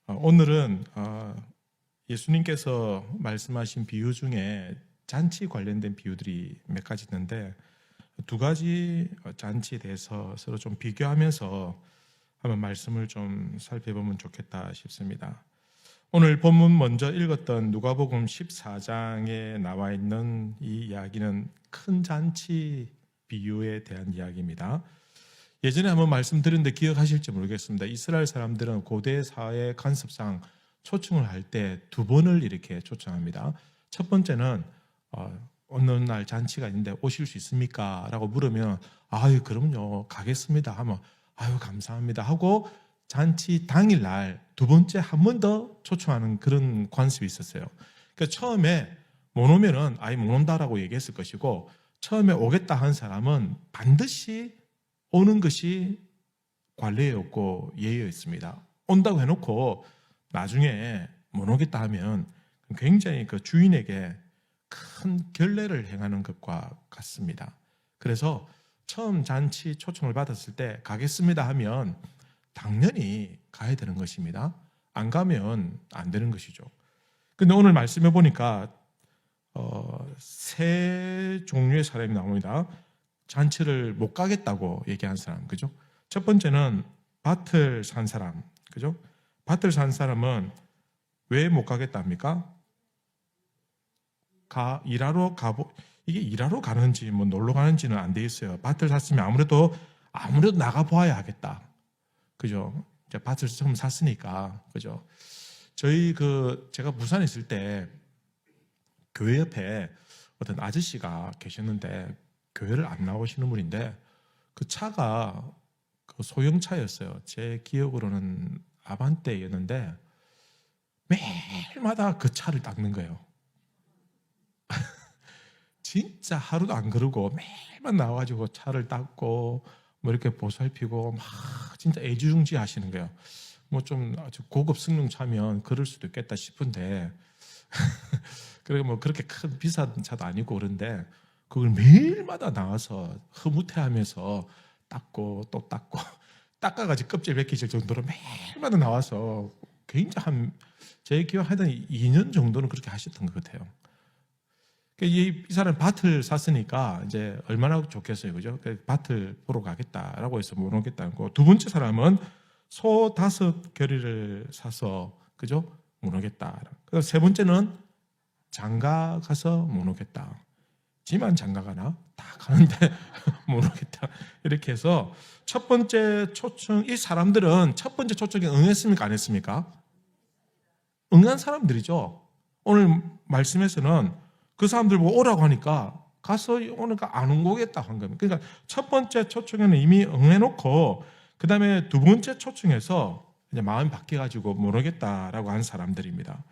오늘은 예수님께서 말씀하신 비유 중에 잔치 관련된 비유들이 몇 가지 있는데 두 가지 잔치에 대해서 서로 좀 비교하면서 한번 말씀을 좀 살펴보면 좋겠다 싶습니다. 오늘 본문 먼저 읽었던 누가복음 14장에 나와 있는 이 이야기는 큰 잔치 비유에 대한 이야기입니다. 예전에 한번 말씀드렸는데 기억하실지 모르겠습니다. 이스라엘 사람들은 고대 사회 간섭상 초청을 할 때 두 번을 이렇게 초청합니다. 첫 번째는 어느 날 잔치가 있는데 오실 수 있습니까? 라고 물으면 아유 그럼요 가겠습니다 하면 아유 감사합니다 하고 잔치 당일날 두 번째 한 번 더 초청하는 그런 관습이 있었어요. 그러니까 처음에 못 오면은 아예 못 온다라고 얘기했을 것이고 처음에 오겠다 한 사람은 반드시 오는 것이 관례였고 예의였습니다. 온다고 해놓고 나중에 못 오겠다 하면 굉장히 그 주인에게 큰 결례를 행하는 것과 같습니다. 그래서 처음 잔치 초청을 받았을 때 가겠습니다 하면 당연히 가야 되는 것입니다. 안 가면 안 되는 것이죠. 근데 오늘 말씀해 보니까 세 종류의 사람이 나옵니다. 잔치를 못 가겠다고 얘기한 사람, 그죠? 첫 번째는 밭을 산 사람, 그죠? 밭을 산 사람은 왜 못 가겠다 합니까? 이게 일하러 가는지 뭐 놀러 가는지는 안 돼 있어요. 밭을 샀으면 아무래도 나가 보아야 하겠다, 그죠? 이제 밭을 처음 샀으니까, 그죠? 제가 부산에 있을 때 교회 옆에 어떤 아저씨가 계셨는데 교회를 안 나오시는 분인데 그 차가 그 소형차였어요. 제 기억으로는 아반떼였는데 매일마다 그 차를 닦는 거예요. 진짜 하루도 안 그러고 매일만 나와가지고 차를 닦고 뭐 이렇게 보살피고 막 진짜 애지중지 하시는 거예요. 뭐 좀 아주 고급 승용차면 그럴 수도 있겠다 싶은데 그리고 뭐 그렇게 큰 비싼 차도 아니고 그런데 그걸 매일마다 나와서 흐뭇해하면서 닦고 또 닦고 닦아가지고 껍질 벗기질 정도로 매일마다 나와서 굉장히 제 기억하던 2년 정도는 그렇게 하셨던 것 같아요. 이 사람 밭을 샀으니까 이제 얼마나 좋겠어요, 그죠? 밭을 보러 가겠다라고 해서 못 오겠다는 거. 두 번째 사람은 소 5겨리를 사서, 그죠? 못 오겠다. 그래서 세 번째는 장가 가서 못 오겠다. 지만 장가 가나? 다 가는데 못 오겠다. 이렇게 해서 첫 번째 초청, 이 사람들은 첫 번째 초청에 응했습니까? 안 했습니까? 응한 사람들이죠. 오늘 말씀에서는 그 사람들 보고 오라고 하니까 가서 오니까 안 오겠다 한 겁니다. 그러니까 첫 번째 초청에는 이미 응해놓고 그 다음에 두 번째 초청에서 이제 마음이 바뀌어가지고 못 오겠다라고 한 사람들입니다.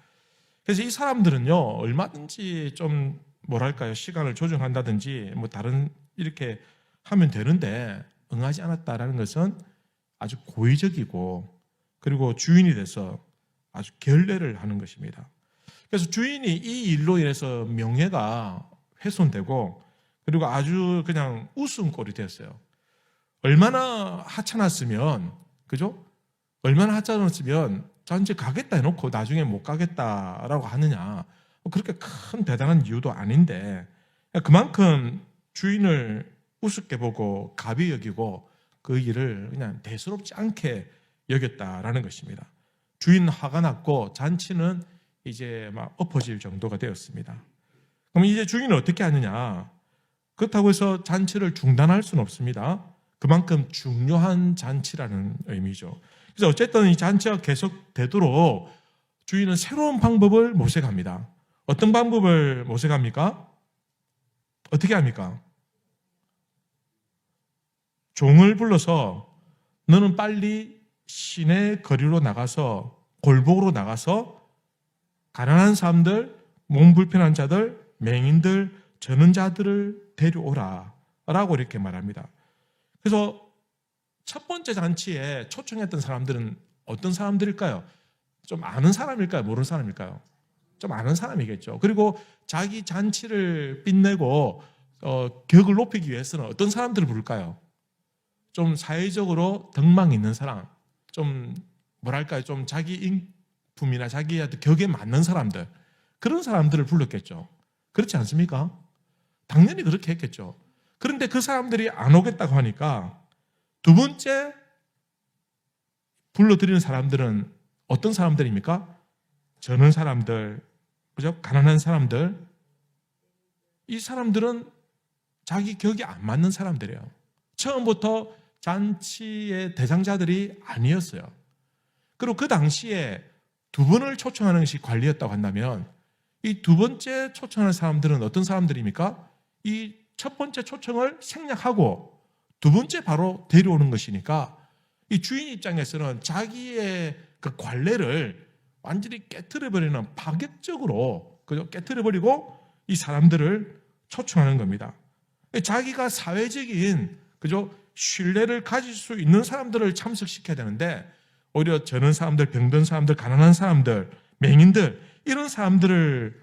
그래서 이 사람들은요 얼마든지 좀 뭐랄까요 시간을 조정한다든지 뭐 다른 이렇게 하면 되는데 응하지 않았다라는 것은 아주 고의적이고 그리고 주인이 돼서 아주 결례를 하는 것입니다. 그래서 주인이 이 일로 인해서 명예가 훼손되고 그리고 아주 그냥 웃음꼴이 됐어요. 얼마나 하찮았으면, 그죠? 얼마나 하찮았으면 잔치 가겠다 해놓고 나중에 못 가겠다라고 하느냐. 그렇게 큰 대단한 이유도 아닌데 그만큼 주인을 우습게 보고 가벼이 여기고 그 일을 그냥 대수롭지 않게 여겼다라는 것입니다. 주인 화가 났고 잔치는 이제 막 엎어질 정도가 되었습니다. 그럼 이제 주인은 어떻게 하느냐? 그렇다고 해서 잔치를 중단할 수는 없습니다. 그만큼 중요한 잔치라는 의미죠. 그래서 어쨌든 이 잔치가 계속되도록 주인은 새로운 방법을 모색합니다. 어떤 방법을 모색합니까? 어떻게 합니까? 종을 불러서 너는 빨리 시내 거리로 나가서 골목으로 나가서 가난한 사람들, 몸 불편한 자들, 맹인들, 저는 자들을 데려오라 라고 이렇게 말합니다. 그래서 첫 번째 잔치에 초청했던 사람들은 어떤 사람들일까요? 좀 아는 사람일까요? 모르는 사람일까요? 좀 아는 사람이겠죠. 그리고 자기 잔치를 빛내고 격을 높이기 위해서는 어떤 사람들을 부를까요? 좀 사회적으로 덕망 있는 사람, 좀 뭐랄까요? 좀 자기 품이나 자기의 격에 맞는 사람들, 그런 사람들을 불렀겠죠. 그렇지 않습니까? 당연히 그렇게 했겠죠. 그런데 그 사람들이 안 오겠다고 하니까 두 번째 불러들이는 사람들은 어떤 사람들입니까? 저는 사람들, 그죠? 가난한 사람들. 이 사람들은 자기 격이 안 맞는 사람들이에요. 처음부터 잔치의 대상자들이 아니었어요. 그리고 그 당시에 두 분을 초청하는 것이 관리였다고 한다면 이 두 번째 초청하는 사람들은 어떤 사람들입니까? 이 첫 번째 초청을 생략하고 두 번째 바로 데려오는 것이니까 이 주인 입장에서는 자기의 그 관례를 완전히 깨트려버리는 파격적으로 그죠? 깨트려버리고 이 사람들을 초청하는 겁니다. 자기가 사회적인 그죠? 신뢰를 가질 수 있는 사람들을 참석시켜야 되는데 오히려 저런 사람들, 병든 사람들, 가난한 사람들, 맹인들 이런 사람들을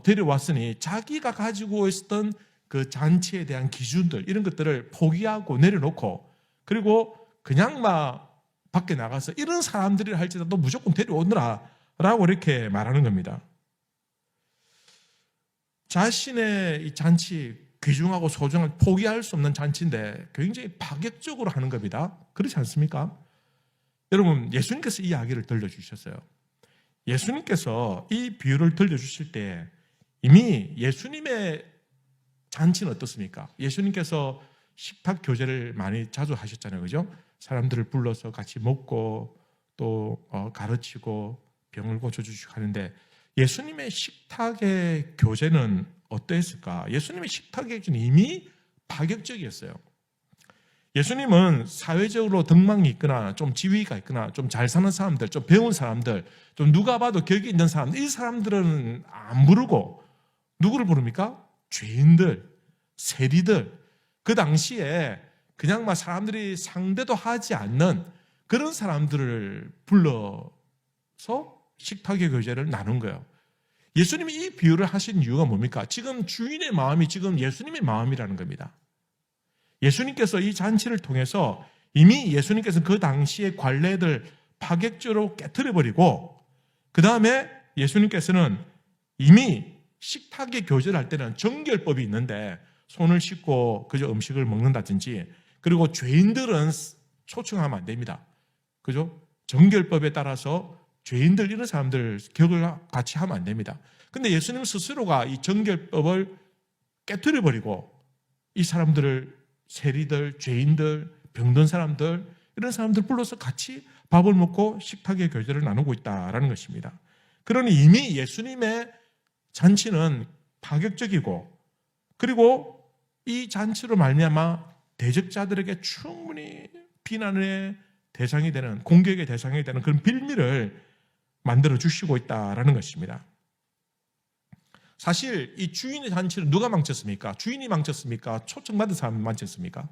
데려왔으니 자기가 가지고 있었던 그 잔치에 대한 기준들 이런 것들을 포기하고 내려놓고 그리고 그냥 막 밖에 나가서 이런 사람들이 할지라도 무조건 데려오느라 라고 이렇게 말하는 겁니다. 자신의 이 잔치 귀중하고 소중한 포기할 수 없는 잔치인데 굉장히 파격적으로 하는 겁니다. 그렇지 않습니까? 여러분 예수님께서 이 이야기를 들려주셨어요. 예수님께서 이 비유를 들려주실 때 이미 예수님의 잔치는 어떻습니까? 예수님께서 식탁 교제를 많이 자주 하셨잖아요. 그죠? 사람들을 불러서 같이 먹고 또 가르치고 병을 고쳐주시고 하는데 예수님의 식탁의 교제는 어떠했을까? 예수님의 식탁의 교제는 이미 파격적이었어요. 예수님은 사회적으로 덕망이 있거나 좀 지위가 있거나 좀 잘 사는 사람들, 좀 배운 사람들, 좀 누가 봐도 격이 있는 사람들, 이 사람들은 안 부르고 누구를 부릅니까? 죄인들, 세리들. 그 당시에 그냥 막 사람들이 상대도 하지 않는 그런 사람들을 불러서 식탁의 교제를 나눈 거예요. 예수님이 이 비유를 하신 이유가 뭡니까? 지금 주인의 마음이 지금 예수님의 마음이라는 겁니다. 예수님께서 이 잔치를 통해서 이미 예수님께서 그 당시의 관례들 파격적으로 깨트려버리고 그 다음에 예수님께서는 이미 식탁의 교제를 할 때는 정결법이 있는데 손을 씻고 그저 음식을 먹는다든지 그리고 죄인들은 초청하면 안 됩니다. 그죠? 정결법에 따라서 죄인들 이런 사람들 격을 같이 하면 안 됩니다. 근데 예수님 스스로가 이 정결법을 깨트려버리고 이 사람들을 세리들, 죄인들, 병든 사람들 이런 사람들 불러서 같이 밥을 먹고 식탁의 교제를 나누고 있다라는 것입니다. 그러니 이미 예수님의 잔치는 파격적이고 그리고 이 잔치로 말미암아 대적자들에게 충분히 비난의 대상이 되는 공격의 대상이 되는 그런 빌미를 만들어 주시고 있다라는 것입니다. 사실 이 주인의 잔치를 누가 망쳤습니까? 주인이 망쳤습니까? 초청받은 사람이 망쳤습니까?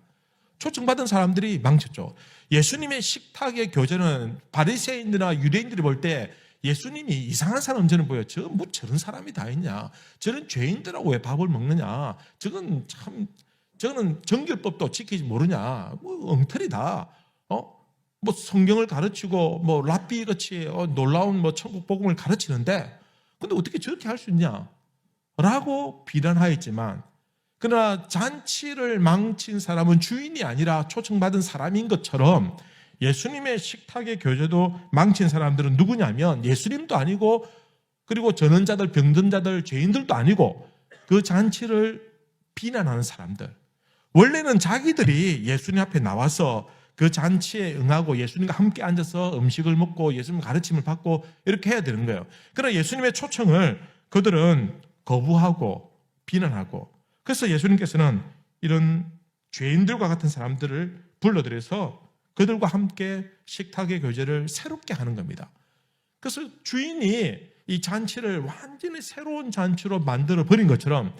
초청받은 사람들이 망쳤죠. 예수님의 식탁의 교제는 바리새인들이나 유대인들이 볼 때 예수님이 이상한 사람 저는 보여. 저런 사람이 다 있냐? 저런 죄인들하고 왜 밥을 먹느냐? 저거는 정결법도 지키지 모르냐? 뭐 엉터리다. 뭐 성경을 가르치고 뭐 랍비 같이 놀라운 뭐 천국 복음을 가르치는데 근데 어떻게 저렇게 할 수 있냐? 라고 비난하였지만 그러나 잔치를 망친 사람은 주인이 아니라 초청받은 사람인 것처럼 예수님의 식탁의 교제도 망친 사람들은 누구냐면 예수님도 아니고 그리고 전원 자들, 병든 자들, 죄인들도 아니고 그 잔치를 비난하는 사람들. 원래는 자기들이 예수님 앞에 나와서 그 잔치에 응하고 예수님과 함께 앉아서 음식을 먹고 예수님 가르침을 받고 이렇게 해야 되는 거예요. 그러나 예수님의 초청을 그들은 거부하고 비난하고 그래서 예수님께서는 이런 죄인들과 같은 사람들을 불러들여서 그들과 함께 식탁의 교제를 새롭게 하는 겁니다. 그래서 주인이 이 잔치를 완전히 새로운 잔치로 만들어 버린 것처럼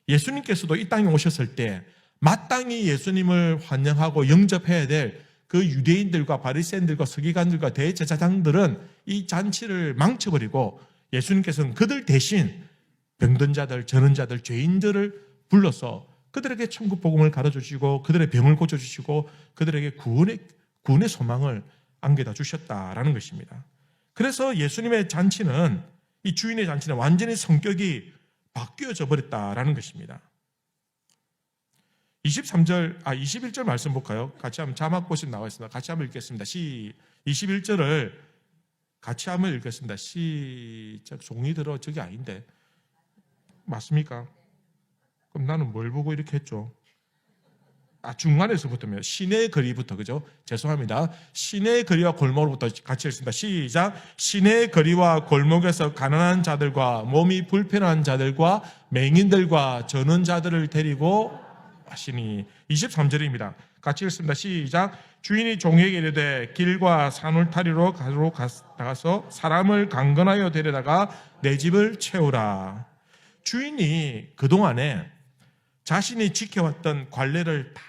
예수님께서도 이 땅에 오셨을 때 마땅히 예수님을 환영하고 영접해야 될 그 유대인들과 바리새인들과 서기관들과 대제사장들은 이 잔치를 망쳐버리고 예수님께서는 그들 대신 병든 자들, 저는 자들, 죄인들을 불러서 그들에게 천국 복음을 가르쳐주시고 그들의 병을 고쳐주시고 그들에게 구원의 소망을 안겨다 주셨다라는 것입니다. 그래서 예수님의 잔치는, 이 주인의 잔치는 완전히 성격이 바뀌어져 버렸다라는 것입니다. 21절 말씀 볼까요? 같이 한번 자막 보시면 나와 있습니다. 같이 한번 읽겠습니다. 21절을 같이 한번 읽겠습니다. 시작. 종이 들어 저기 아닌데 맞습니까? 그럼 나는 뭘 보고 이렇게 했죠? 중간에서부터면 시내 거리부터, 그죠? 죄송합니다. 시내 거리와 골목으로부터 같이 읽습니다. 시작. 시내 거리와 골목에서 가난한 자들과 몸이 불편한 자들과 맹인들과 저는 자들을 데리고 하시니. 23절입니다. 같이 읽습니다. 시작. 주인이 종에게 이르되 길과 산울타리로 가서 사람을 강건하여 데려다가 내 집을 채우라. 주인이 그동안에 자신이 지켜왔던 관례를 다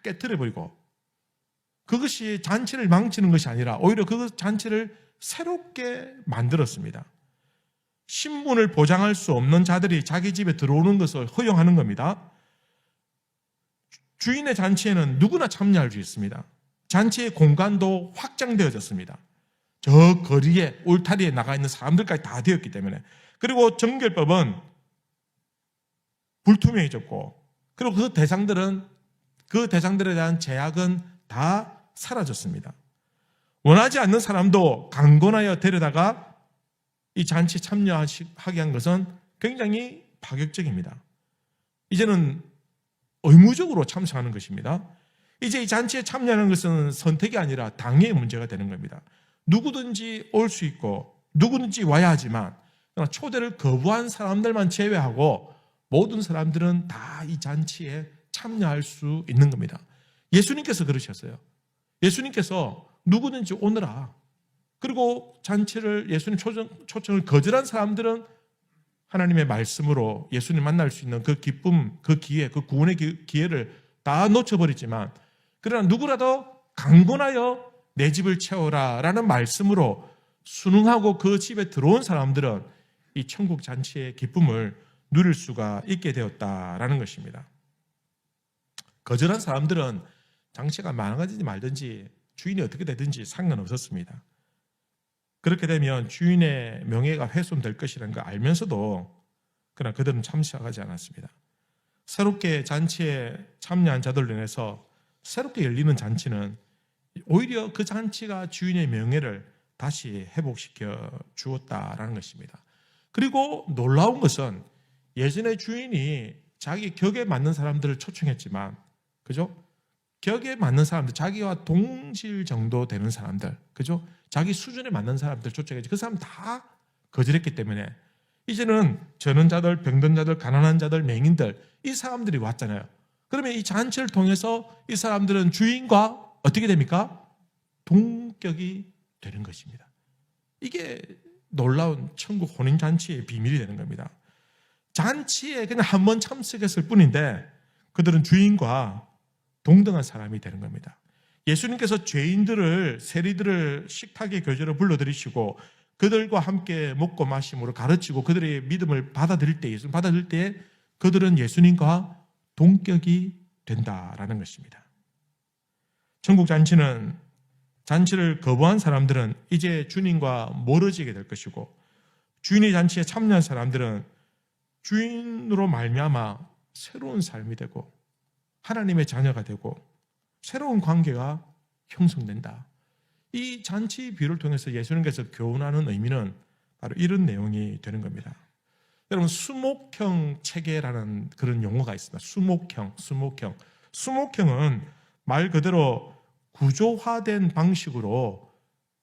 깨트려버리고, 그것이 잔치를 망치는 것이 아니라 오히려 그 잔치를 새롭게 만들었습니다. 신분을 보장할 수 없는 자들이 자기 집에 들어오는 것을 허용하는 겁니다. 주인의 잔치에는 누구나 참여할 수 있습니다. 잔치의 공간도 확장되어졌습니다. 저 거리에 울타리에 나가 있는 사람들까지 다 되었기 때문에. 그리고 정결법은 불투명해졌고, 그리고 그 대상들에 대한 제약은 다 사라졌습니다. 원하지 않는 사람도 강권하여 데려다가 이 잔치에 참여하게 한 것은 굉장히 파격적입니다. 이제는 의무적으로 참석하는 것입니다. 이제 이 잔치에 참여하는 것은 선택이 아니라 당의 문제가 되는 겁니다. 누구든지 올 수 있고 누구든지 와야 하지만 초대를 거부한 사람들만 제외하고 모든 사람들은 다 이 잔치에 참여할 수 있는 겁니다. 예수님께서 그러셨어요. 예수님께서 누구든지 오너라. 그리고 잔치를 예수님 초청을 거절한 사람들은 하나님의 말씀으로 예수님 만날 수 있는 그 기쁨, 그 기회, 그 구원의 기회를 다 놓쳐버리지만, 그러나 누구라도 강권하여 내 집을 채워라 라는 말씀으로 순응하고 그 집에 들어온 사람들은 이 천국 잔치의 기쁨을 누릴 수가 있게 되었다라는 것입니다. 거절한 사람들은 장치가 많아지지 말든지 주인이 어떻게 되든지 상관없었습니다. 그렇게 되면 주인의 명예가 훼손될 것이라는 걸 알면서도 그러나 그들은 참석하지 않았습니다. 새롭게 잔치에 참여한 자들로 인해서 새롭게 열리는 잔치는 오히려 그 잔치가 주인의 명예를 다시 회복시켜 주었다라는 것입니다. 그리고 놀라운 것은 예전에 주인이 자기 격에 맞는 사람들을 초청했지만, 그죠? 격에 맞는 사람들, 자기와 동질 정도 되는 사람들, 그죠? 자기 수준에 맞는 사람들 초청했지. 그 사람 다 거절했기 때문에 이제는 저는 자들, 병든 자들, 가난한 자들, 맹인들, 이 사람들이 왔잖아요. 그러면 이 잔치를 통해서 이 사람들은 주인과 어떻게 됩니까? 동격이 되는 것입니다. 이게 놀라운 천국 혼인잔치의 비밀이 되는 겁니다. 잔치에 그냥 한 번 참석했을 뿐인데 그들은 주인과 동등한 사람이 되는 겁니다. 예수님께서 죄인들을, 세리들을 식탁의 교제로 불러들이시고 그들과 함께 먹고 마심으로 가르치고 그들의 믿음을 받아들일 때 그들은 예수님과 동격이 된다라는 것입니다. 천국 잔치를 거부한 사람들은 이제 주님과 멀어지게 될 것이고, 주인의 잔치에 참여한 사람들은 주인으로 말미암아 새로운 삶이 되고 하나님의 자녀가 되고 새로운 관계가 형성된다. 이 잔치 비유를 통해서 예수님께서 교훈하는 의미는 바로 이런 내용이 되는 겁니다. 여러분, 수목형 체계라는 그런 용어가 있습니다. 수목형은 말 그대로 구조화된 방식으로,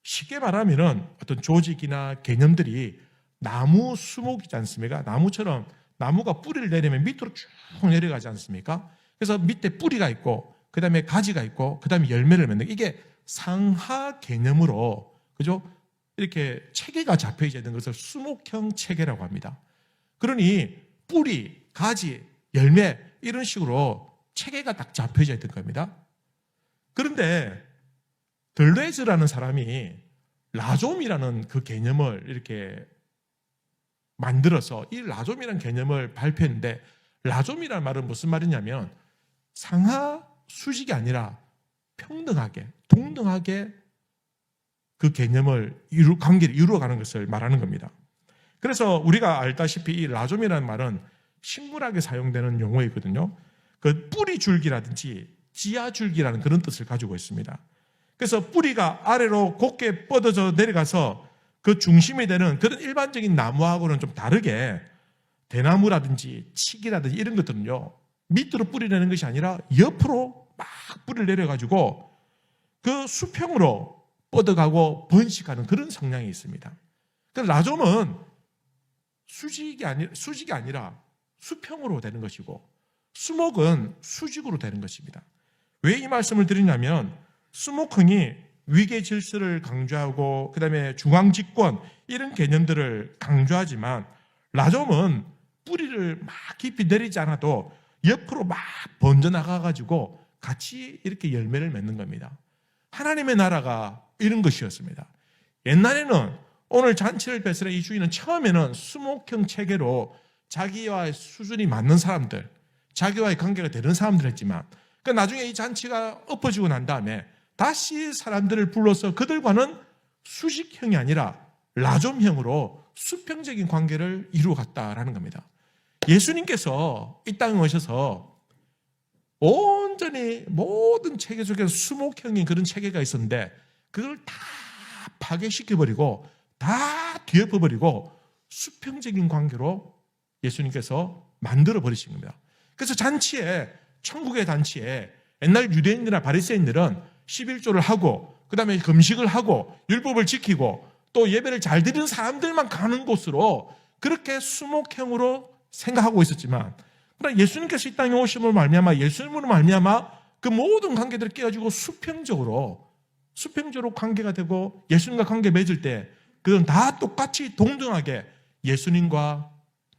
쉽게 말하면 어떤 조직이나 개념들이 나무 수목이지 않습니까? 나무처럼 나무가 뿌리를 내리면 밑으로 쭉 내려가지 않습니까? 그래서 밑에 뿌리가 있고 그 다음에 가지가 있고 그 다음에 열매를 맺는, 이게 상하 개념으로, 그죠? 이렇게 체계가 잡혀 있는 것을 수목형 체계라고 합니다. 그러니 뿌리, 가지, 열매 이런 식으로 체계가 딱 잡혀져 있는 겁니다. 그런데 들레즈라는 사람이 라좀이라는 그 개념을 이렇게 만들어서 이 라좀이라는 개념을 발표했는데, 라좀이라는 말은 무슨 말이냐면 상하 수직이 아니라 평등하게, 동등하게 그 개념을 관계를 이루어가는 것을 말하는 겁니다. 그래서 우리가 알다시피 이 라좀이라는 말은 식물학에 사용되는 용어이거든요. 그 뿌리 줄기라든지 지하 줄기라는 그런 뜻을 가지고 있습니다. 그래서 뿌리가 아래로 곧게 뻗어져 내려가서 그 중심이 되는 그런 일반적인 나무하고는 좀 다르게 대나무라든지 칡이라든지 이런 것들은요, 밑으로 뿌리 내는 것이 아니라 옆으로 막 뿌리를 내려가지고 그 수평으로 뻗어가고 번식하는 그런 성향이 있습니다. 그래서 라좀은 수직이 아니라 수평으로 되는 것이고, 수목은 수직으로 되는 것입니다. 왜 이 말씀을 드리냐면, 수목흥이 위계 질서를 강조하고 그다음에 중앙 집권 이런 개념들을 강조하지만, 라좀은 뿌리를 막 깊이 내리지 않아도 옆으로 막 번져나가가지고 같이 이렇게 열매를 맺는 겁니다. 하나님의 나라가 이런 것이었습니다. 옛날에는 오늘 잔치를 베스라 이 주인은 처음에는 수목형 체계로 자기와의 수준이 맞는 사람들, 자기와의 관계가 되는 사람들 했지만, 나중에 이 잔치가 엎어지고 난 다음에 다시 사람들을 불러서 그들과는 수직형이 아니라 라좀형으로 수평적인 관계를 이루어갔다라는 겁니다. 예수님께서 이 땅에 오셔서 온전히 모든 체계 속에서 수목형인 그런 체계가 있었는데 그걸 다 파괴시켜버리고 다 뒤엎어버리고 수평적인 관계로 예수님께서 만들어버리신 겁니다. 그래서 잔치에, 천국의 잔치에 옛날 유대인들이나 바리새인들은 11조를 하고 그 다음에 금식을 하고 율법을 지키고 또 예배를 잘 드리는 사람들만 가는 곳으로 그렇게 수목형으로 생각하고 있었지만, 그러나 예수님께서 이 땅에 오심으로 말미암아, 예수님으로 말미암아 그 모든 관계들을 깨가지고 수평적으로 관계가 되고 예수님과 관계 맺을 때 그건 다 똑같이 동등하게 예수님과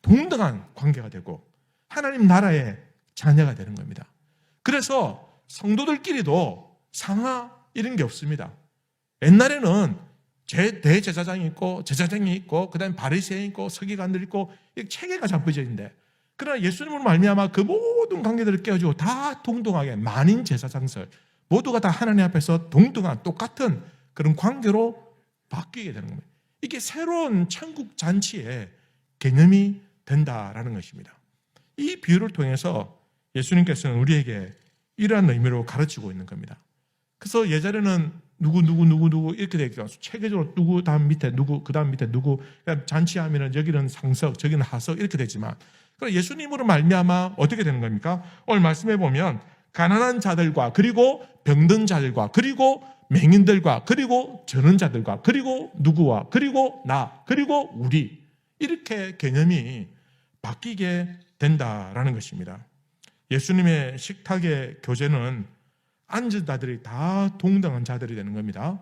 동등한 관계가 되고 하나님 나라의 자녀가 되는 겁니다. 그래서 성도들끼리도 상하 이런 게 없습니다. 옛날에는 대제사장이 있고 제사장이 있고 그다음에 바리새인이 있고 서기관들이 있고 체계가 잡혀져 있는데, 그러나 예수님으로 말미암아 그 모든 관계들을 깨워주고 다 동등하게 만인 제사장설 모두가 다 하나님 앞에서 동등한 똑같은 그런 관계로 바뀌게 되는 겁니다. 이게 새로운 천국 잔치의 개념이 된다라는 것입니다. 이 비유를 통해서 예수님께서는 우리에게 이러한 의미로 가르치고 있는 겁니다. 그래서 예전에는 누구 이렇게 되니까 체계적으로 누구 다음 밑에 누구 그 다음 밑에 누구, 잔치하면은 여기는 상석 저기는 하석 이렇게 되지만, 그럼 예수님으로 말미암아 어떻게 되는 겁니까? 오늘 말씀해 보면 가난한 자들과 그리고 병든 자들과 그리고 맹인들과 그리고 저는 자들과 그리고 누구와 그리고 나 그리고 우리, 이렇게 개념이 바뀌게 된다라는 것입니다. 예수님의 식탁의 교제는 앉은 자들이 다 동등한 자들이 되는 겁니다.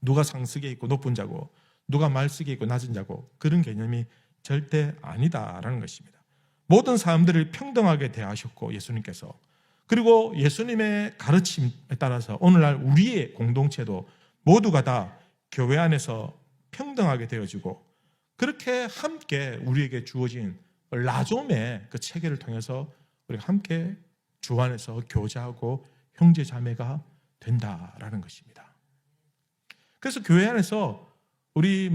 누가 상석에 있고 높은 자고 누가 말석에 있고 낮은 자고 그런 개념이 절대 아니다라는 것입니다. 모든 사람들을 평등하게 대하셨고 예수님께서, 그리고 예수님의 가르침에 따라서 오늘날 우리의 공동체도 모두가 다 교회 안에서 평등하게 되어지고 그렇게 함께 우리에게 주어진 라좀의 그 체계를 통해서 우리가 함께 주 안에서 교제하고 형제 자매가 된다라는 것입니다. 그래서 교회 안에서 우리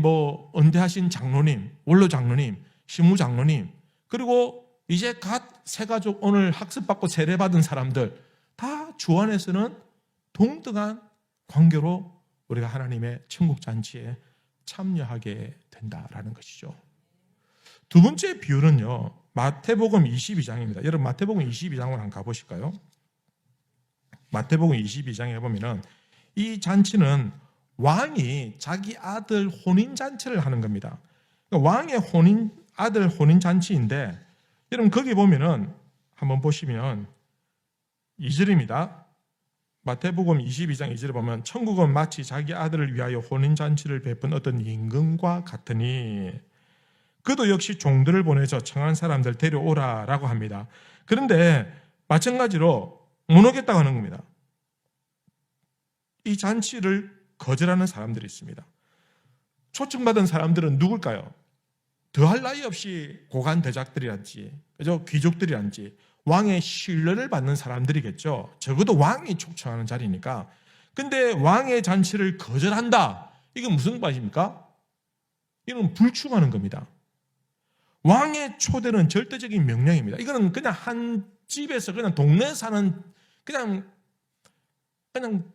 은퇴하신 장로님, 원로 장로님, 신무 장로님, 그리고 이제 갓 새가족 오늘 학습받고 세례받은 사람들 다 주 안에서는 동등한 관계로 우리가 하나님의 천국 잔치에 참여하게 된다라는 것이죠. 두 번째 비유는요, 마태복음 22장입니다. 여러분 마태복음 22장을 한번 가보실까요? 마태복음 22장에 보면은 이 잔치는 왕이 자기 아들 혼인잔치를 하는 겁니다. 왕의 아들 혼인잔치인데, 여러분 거기 보면은 한번 보시면 2절입니다. 마태복음 22장 2절에 보면 천국은 마치 자기 아들을 위하여 혼인잔치를 베푼 어떤 임금과 같으니 그도 역시 종들을 보내서 청한 사람들 데려오라라고 합니다. 그런데 마찬가지로 못 오겠다고 하는 겁니다. 이 잔치를 거절하는 사람들이 있습니다. 초청받은 사람들은 누굴까요? 더할 나위 없이 고관 대작들이란지, 그죠? 귀족들이란지 왕의 신뢰를 받는 사람들이겠죠. 적어도 왕이 초청하는 자리니까 근데 왕의 잔치를 거절한다. 이건 무슨 말입니까? 이건 불충하는 겁니다. 왕의 초대는 절대적인 명령입니다. 이거는 그냥 한 집에서 그냥 동네에 사는 그냥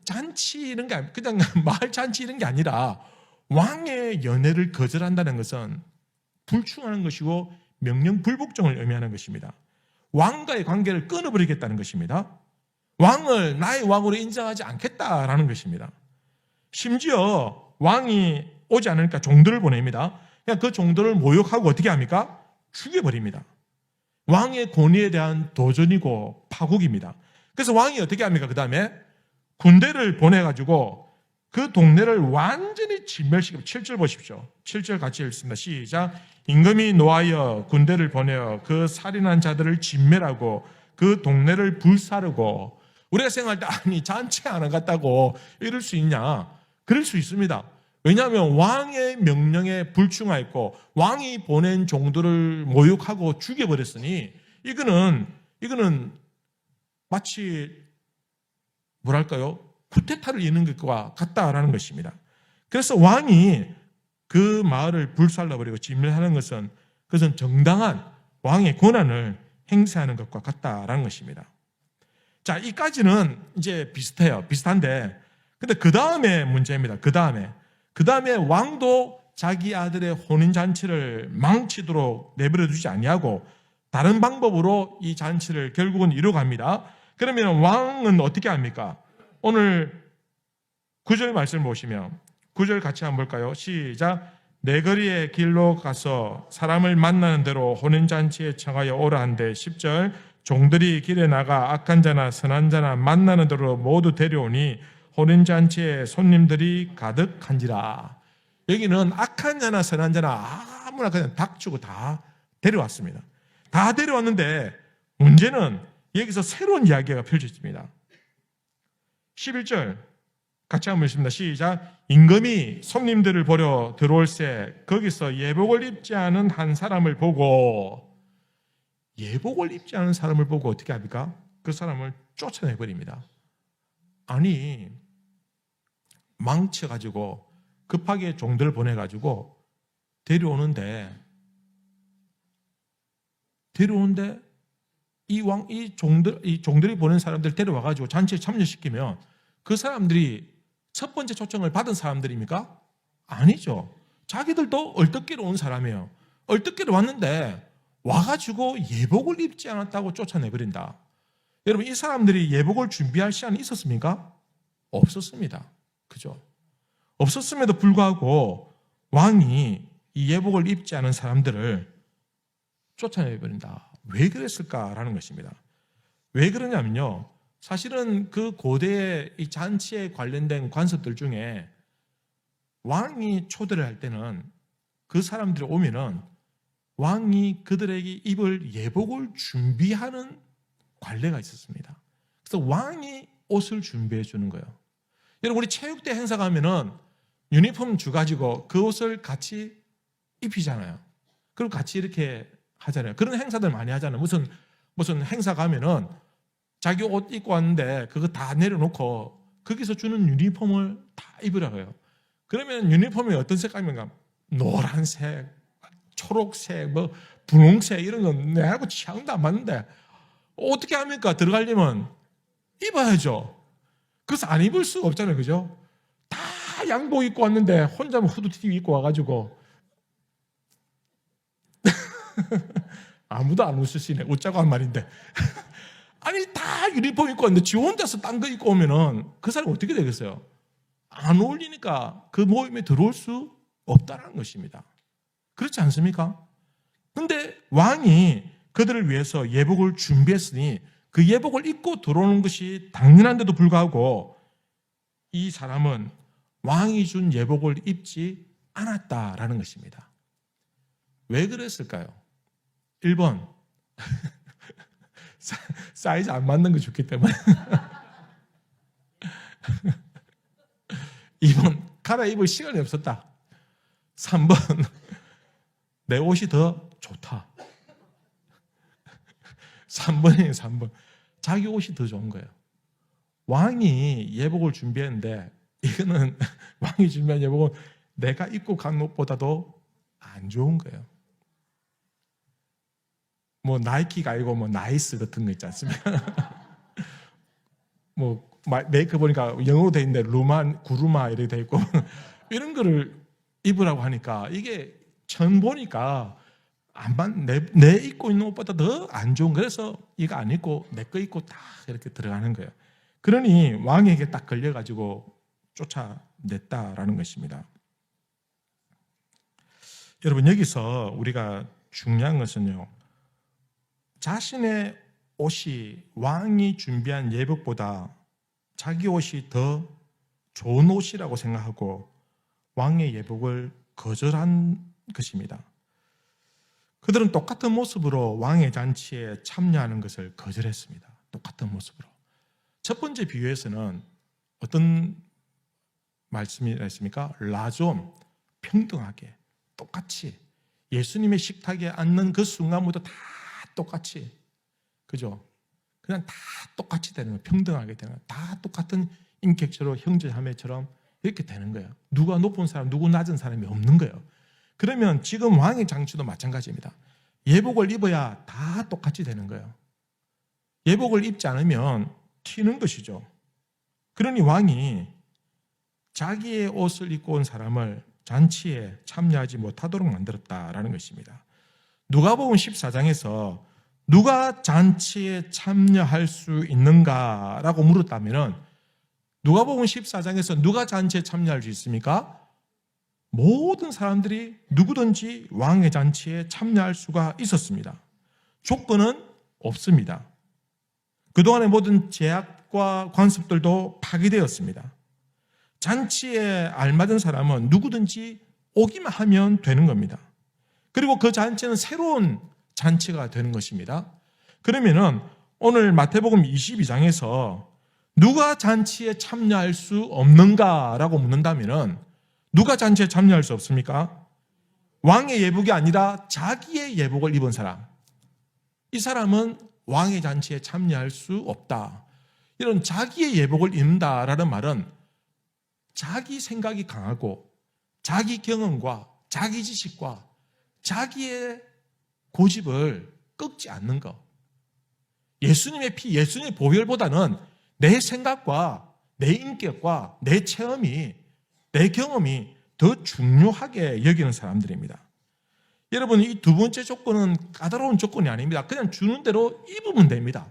잔치 이런 게 그냥 마을 잔치 이런 게 아니라 왕의 연회를 거절한다는 것은 불충하는 것이고 명령 불복종을 의미하는 것입니다. 왕과의 관계를 끊어버리겠다는 것입니다. 왕을 나의 왕으로 인정하지 않겠다라는 것입니다. 심지어 왕이 오지 않으니까 종들을 보냅니다. 그냥 그 종들을 모욕하고 어떻게 합니까? 죽여버립니다. 왕의 권위에 대한 도전이고 파국입니다. 그래서 왕이 어떻게 합니까? 그 다음에 군대를 보내가지고 그 동네를 완전히 진멸시키고 7절 보십시오. 7절 같이 읽습니다. 시작. 임금이 노하여 군대를 보내어 그 살인한 자들을 진멸하고 그 동네를 불사르고. 우리가 생각할 때 아니 잔치 안 갔다고 이럴 수 있냐? 그럴 수 있습니다. 왜냐하면 왕의 명령에 불충하였고 왕이 보낸 종들을 모욕하고 죽여버렸으니 이거는 마치 뭐랄까요? 쿠데타를 이는 것과 같다라는 것입니다. 그래서 왕이 그 마을을 불살라버리고 진멸하는 것은 그것은 정당한 왕의 권한을 행사하는 것과 같다라는 것입니다. 자, 이까지는 이제 비슷해요. 비슷한데, 근데 그 다음에 문제입니다. 그 다음에 왕도 자기 아들의 혼인잔치를 망치도록 내버려 두지 아니하고 다른 방법으로 이 잔치를 결국은 이뤄갑니다. 그러면 왕은 어떻게 합니까? 오늘 9절 말씀을 보시면 9절 같이 한번 볼까요? 시작. 내 거리의 길로 가서 사람을 만나는 대로 혼인잔치에 청하여 오라 한데 10절. 종들이 길에 나가 악한 자나 선한 자나 만나는 대로 모두 데려오니 혼인잔치에 손님들이 가득한지라. 여기는 악한 자나 선한 자나 아무나 그냥 닥치고 다 데려왔습니다. 다 데려왔는데 문제는 여기서 새로운 이야기가 펼쳐집니다. 11절 같이 한번 읽습니다. 시작. 임금이 손님들을 보러 들어올새 거기서 예복을 입지 않은 한 사람을 보고, 예복을 입지 않은 사람을 보고 어떻게 합니까? 그 사람을 쫓아내버립니다. 아니 망쳐가지고 급하게 종들을 보내가지고 데려오는데 이 종들이 보낸 사람들 데려와가지고 잔치에 참여시키면 그 사람들이 첫 번째 초청을 받은 사람들입니까? 아니죠. 자기들도 얼떨결에 온 사람이에요. 얼떨결에 왔는데 와가지고 예복을 입지 않았다고 쫓아내버린다. 여러분, 이 사람들이 예복을 준비할 시간이 있었습니까? 없었습니다. 그죠? 없었음에도 불구하고 왕이 이 예복을 입지 않은 사람들을 쫓아내버린다. 왜 그랬을까라는 것입니다. 왜 그러냐면요, 사실은 그 고대의 이 잔치에 관련된 관습들 중에 왕이 초대를 할 때는 그 사람들이 오면은 왕이 그들에게 입을 예복을 준비하는 관례가 있었습니다. 그래서 왕이 옷을 준비해 주는 거예요. 여러분, 우리 체육대 행사 가면은 유니폼 주가지고 그 옷을 같이 입히잖아요. 그리고 같이 이렇게 하잖아요. 그런 행사들 많이 하잖아요. 무슨 행사 가면은 자기 옷 입고 왔는데 그거 다 내려놓고 거기서 주는 유니폼을 다 입으라고 해요. 그러면 유니폼이 어떤 색깔인가? 노란색, 초록색, 뭐 분홍색 이런 건 내하고 취향도 안 맞는데 어떻게 합니까? 들어가려면 입어야죠. 그래서 안 입을 수가 없잖아요. 그죠? 다 양복 입고 왔는데 혼자만 후드티 입고 와가지고 아무도 안 웃으시네. 웃자고 한 말인데 아니 다 유니폼 입고 왔는데 지 혼자서 딴 거 입고 오면은 그 사람 어떻게 되겠어요? 안 어울리니까 그 모임에 들어올 수 없다는 것입니다. 그렇지 않습니까? 근데 왕이 그들을 위해서 예복을 준비했으니 그 예복을 입고 들어오는 것이 당연한데도 불구하고 이 사람은 왕이 준 예복을 입지 않았다라는 것입니다. 왜 그랬을까요? 1번 사이즈 안 맞는 거 좋기 때문에 2번 갈아입을 시간이 없었다. 3번 내 옷이 더 좋다. 3번이에요. 3번 자기 옷이 더 좋은 거예요. 왕이 예복을 준비했는데 이거는 왕이 준비한 예복은 내가 입고 간 옷보다도 안 좋은 거예요. 뭐 나이키가 아니고 뭐 나이스 같은 거 있지 않습니까? 뭐 메이크 보니까 영어로 돼 있는데 루만, 구루마 이렇게 돼 있고 이런 거를 입으라고 하니까 이게 전 보니까 내 입고 있는 옷보다 더 안 좋은, 그래서 이거 안 입고 내 거 입고 딱 이렇게 들어가는 거예요. 그러니 왕에게 딱 걸려가지고 쫓아냈다라는 것입니다. 여러분, 여기서 우리가 중요한 것은요, 자신의 옷이 왕이 준비한 예복보다 자기 옷이 더 좋은 옷이라고 생각하고 왕의 예복을 거절한 것입니다. 그들은 똑같은 모습으로 왕의 잔치에 참여하는 것을 거절했습니다. 똑같은 모습으로. 첫 번째 비유에서는 어떤 말씀이 있습니까? 라좀 평등하게 똑같이 예수님의 식탁에 앉는 그 순간부터 다 똑같이, 그죠? 그냥 다 똑같이 되는 거예요. 평등하게 되는 거예요. 다 똑같은 인격체로 형제자매처럼 이렇게 되는 거예요. 누가 높은 사람, 누구 낮은 사람이 없는 거예요. 그러면 지금 왕의 장치도 마찬가지입니다. 예복을 입어야 다 똑같이 되는 거예요. 예복을 입지 않으면 튀는 것이죠. 그러니 왕이 자기의 옷을 입고 온 사람을 잔치에 참여하지 못하도록 만들었다라는 것입니다. 누가복음 14장에서 누가 잔치에 참여할 수 있는가라고 물었다면 누가복음 14장에서 누가 잔치에 참여할 수 있습니까? 모든 사람들이 누구든지 왕의 잔치에 참여할 수가 있었습니다. 조건은 없습니다. 그동안의 모든 제약과 관습들도 파기되었습니다. 잔치에 알맞은 사람은 누구든지 오기만 하면 되는 겁니다. 그리고 그 잔치는 새로운 잔치가 되는 것입니다. 그러면은 오늘 마태복음 22장에서 누가 잔치에 참여할 수 없는가라고 묻는다면은 누가 잔치에 참여할 수 없습니까? 왕의 예복이 아니라 자기의 예복을 입은 사람. 이 사람은 왕의 잔치에 참여할 수 없다. 이런 자기의 예복을 입는다라는 말은 자기 생각이 강하고 자기 경험과 자기 지식과 자기의 고집을 꺾지 않는 것. 예수님의 피, 예수님의 보혈보다는 내 생각과 내 인격과 내 체험이, 내 경험이 더 중요하게 여기는 사람들입니다. 여러분, 이 두 번째 조건은 까다로운 조건이 아닙니다. 그냥 주는 대로 입으면 됩니다.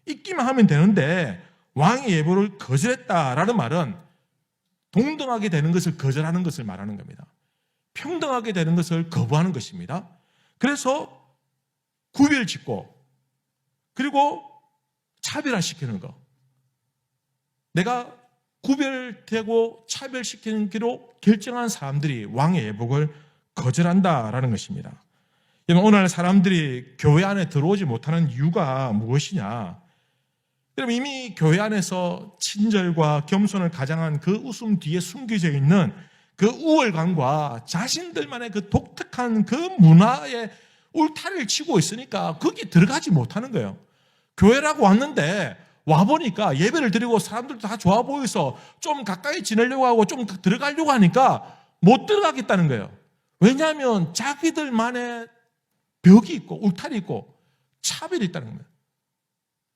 입기만 하면 되는데 왕의 예복을 거절했다라는 말은 동등하게 되는 것을 거절하는 것을 말하는 겁니다. 평등하게 되는 것을 거부하는 것입니다. 그래서 구별짓고 그리고 차별화시키는 것. 내가 구별되고 차별시키기로 결정한 사람들이 왕의 예복을 거절한다라는 것입니다. 여러분, 오늘 사람들이 교회 안에 들어오지 못하는 이유가 무엇이냐? 여러분, 이미 교회 안에서 친절과 겸손을 가장한 그 웃음 뒤에 숨겨져 있는 그 우월감과 자신들만의 그 독특한 그 문화에 울타리를 치고 있으니까 거기 들어가지 못하는 거예요. 교회라고 왔는데 와보니까 예배를 드리고 사람들도 다 좋아 보여서 좀 가까이 지내려고 하고 좀 들어가려고 하니까 못 들어가겠다는 거예요. 왜냐하면 자기들만의 벽이 있고 울타리 있고 차별이 있다는 거예요.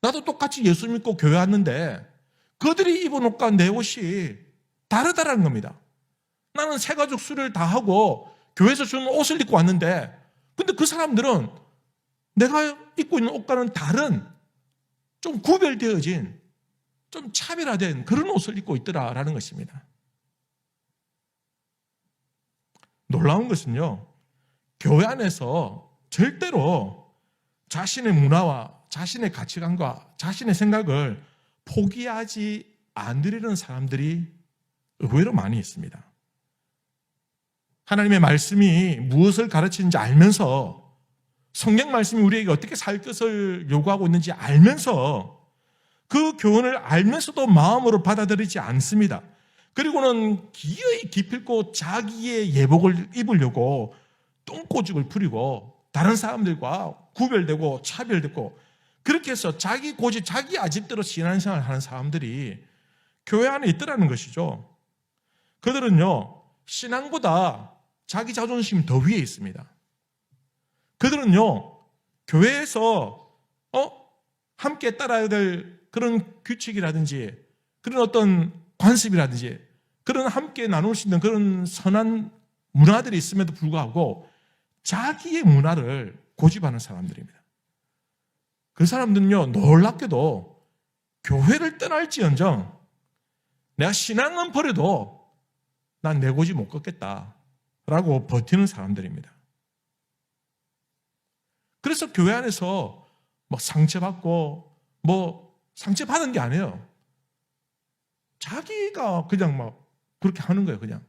나도 똑같이 예수 믿고 교회 왔는데 그들이 입은 옷과 내 옷이 다르다는 겁니다. 나는 새 가족 수리를 다 하고 교회에서 주는 옷을 입고 왔는데 근데 그 사람들은 내가 입고 있는 옷과는 다른 좀 구별되어진 좀 차별화된 그런 옷을 입고 있더라라는 것입니다. 놀라운 것은요, 교회 안에서 절대로 자신의 문화와 자신의 가치관과 자신의 생각을 포기하지 않으려는 사람들이 의외로 많이 있습니다. 하나님의 말씀이 무엇을 가르치는지 알면서 성경 말씀이 우리에게 어떻게 살 것을 요구하고 있는지 알면서 그 교훈을 알면서도 마음으로 받아들이지 않습니다. 그리고는 기어이 기필코 자기의 예복을 입으려고 똥꼬죽을 부리고 다른 사람들과 구별되고 차별되고 그렇게 해서 자기 고집, 자기 아집대로 신앙생활을 하는 사람들이 교회 안에 있더라는 것이죠. 그들은요, 신앙보다 자기 자존심이 더 위에 있습니다. 그들은요, 교회에서 함께 따라야 될 그런 규칙이라든지 그런 어떤 관습이라든지 그런 함께 나눌 수 있는 그런 선한 문화들이 있음에도 불구하고 자기의 문화를 고집하는 사람들입니다. 그 사람들은요, 놀랍게도 교회를 떠날지언정 내가 신앙은 버려도 난 내 고집 못 걷겠다라고 버티는 사람들입니다. 그래서 교회 안에서 상처받고 상처받은 게 아니에요. 자기가 그냥 그렇게 하는 거예요, 그냥.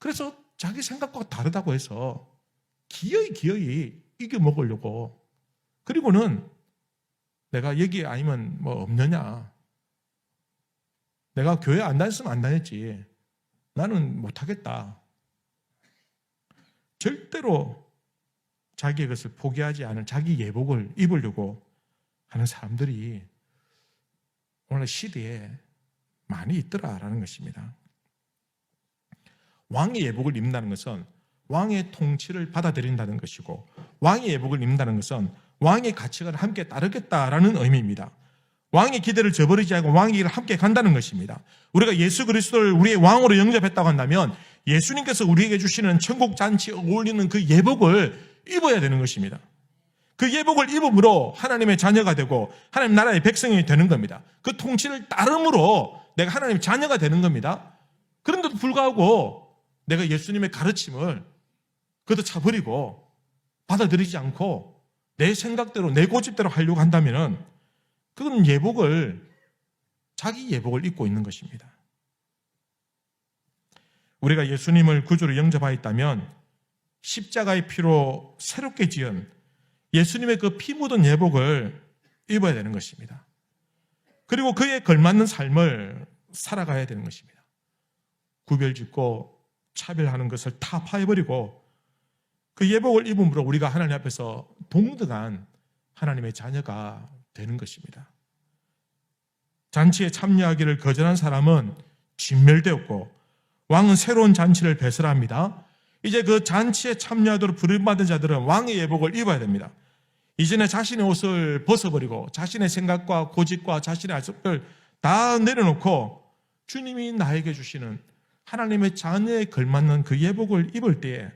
그래서 자기 생각과 다르다고 해서 기어이 이겨먹으려고. 그리고는 내가 여기 아니면 없느냐. 내가 교회 안 다녔으면 안 다녔지. 나는 못하겠다. 절대로 자기의 것을 포기하지 않은 자기 예복을 입으려고 하는 사람들이 오늘 시대에 많이 있더라라는 것입니다. 왕의 예복을 입는다는 것은 왕의 통치를 받아들인다는 것이고, 왕의 예복을 입는다는 것은 왕의 가치관을 함께 따르겠다라는 의미입니다. 왕의 기대를 저버리지 않고 왕의 길을 함께 간다는 것입니다. 우리가 예수 그리스도를 우리의 왕으로 영접했다고 한다면 예수님께서 우리에게 주시는 천국 잔치에 어울리는 그 예복을 입어야 되는 것입니다. 그 예복을 입음으로 하나님의 자녀가 되고 하나님 나라의 백성이 되는 겁니다. 그 통치를 따름으로 내가 하나님의 자녀가 되는 겁니다. 그런데도 불구하고 내가 예수님의 가르침을 걷어차버리고 받아들이지 않고 내 생각대로 내 고집대로 하려고 한다면 그건 자기 예복을 입고 있는 것입니다. 우리가 예수님을 구주로 영접하였다면 십자가의 피로 새롭게 지은 예수님의 그 피 묻은 예복을 입어야 되는 것입니다. 그리고 그에 걸맞는 삶을 살아가야 되는 것입니다. 구별짓고 차별하는 것을 다 파해버리고 그 예복을 입음으로 우리가 하나님 앞에서 동등한 하나님의 자녀가 되는 것입니다. 잔치에 참여하기를 거절한 사람은 진멸되었고 왕은 새로운 잔치를 배설합니다. 이제 그 잔치에 참여하도록 부름받은 자들은 왕의 예복을 입어야 됩니다. 이전에 자신의 옷을 벗어버리고 자신의 생각과 고집과 자신의 아습을 다 내려놓고 주님이 나에게 주시는 하나님의 자녀에 걸맞는 그 예복을 입을 때에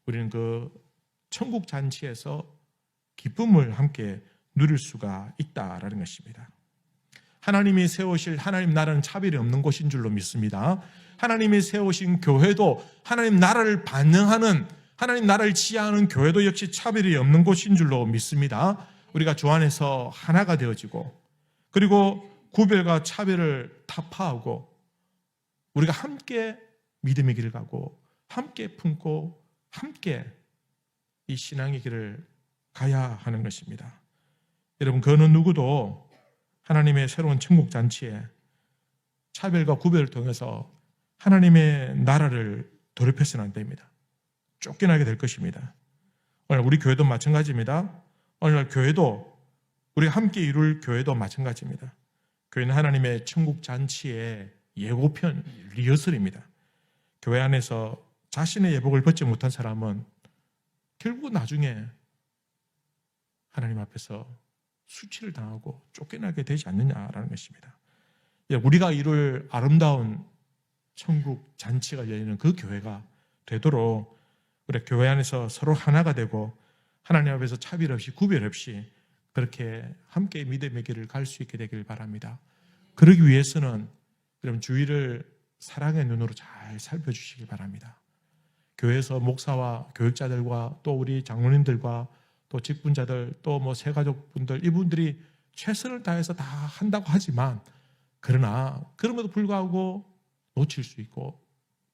우리는 그 천국 잔치에서 기쁨을 함께 누릴 수가 있다라는 것입니다. 하나님이 세우실 하나님 나라는 차별이 없는 곳인 줄로 믿습니다. 하나님이 세우신 교회도 하나님 나라를 반영하는 하나님 나라를 지향하는 교회도 역시 차별이 없는 곳인 줄로 믿습니다. 우리가 주 안에서 하나가 되어지고 그리고 구별과 차별을 타파하고 우리가 함께 믿음의 길을 가고 함께 품고 함께 이 신앙의 길을 가야 하는 것입니다. 여러분, 그 어느 누구도 하나님의 새로운 천국 잔치에 차별과 구별을 통해서 하나님의 나라를 더럽혀서는 안 됩니다. 쫓겨나게 될 것입니다. 오늘 우리 교회도 마찬가지입니다. 오늘날 교회도 우리가 함께 이룰 교회도 마찬가지입니다. 교회는 하나님의 천국 잔치의 예고편, 리허설입니다. 교회 안에서 자신의 예복을 벗지 못한 사람은 결국 나중에 하나님 앞에서 수치를 당하고 쫓겨나게 되지 않느냐라는 것입니다. 우리가 이룰 아름다운 천국 잔치가 열리는 그 교회가 되도록 우리 교회 안에서 서로 하나가 되고 하나님 앞에서 차별 없이 구별 없이 그렇게 함께 믿음의 길을 갈 수 있게 되길 바랍니다. 그러기 위해서는 여러분 주위를 사랑의 눈으로 잘 살펴주시기 바랍니다. 교회에서 목사와 교육자들과 또 우리 장로님들과 또 직분자들 또 새가족분들 이분들이 최선을 다해서 다 한다고 하지만 그러나 그럼에도 불구하고 놓칠 수 있고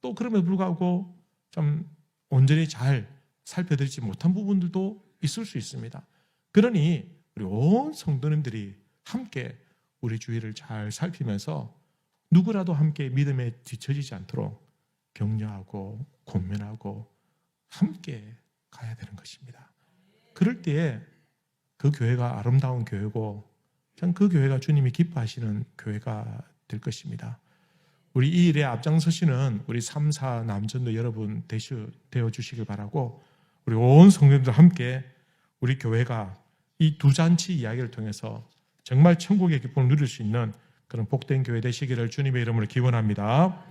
또 그럼에도 불구하고 좀 온전히 잘 살펴드리지 못한 부분들도 있을 수 있습니다. 그러니 우리 온 성도님들이 함께 우리 주위를 잘 살피면서 누구라도 함께 믿음에 뒤처지지 않도록 격려하고 권면하고 함께 가야 되는 것입니다. 그럴 때에 그 교회가 아름다운 교회고 참 그 교회가 주님이 기뻐하시는 교회가 될 것입니다. 우리 이 일에 앞장서시는 우리 3, 4 남전도 여러분 되어 주시길 바라고, 우리 온 성도들 함께 우리 교회가 이 두 잔치 이야기를 통해서 정말 천국의 기쁨을 누릴 수 있는 그런 복된 교회 되시기를 주님의 이름으로 기원합니다.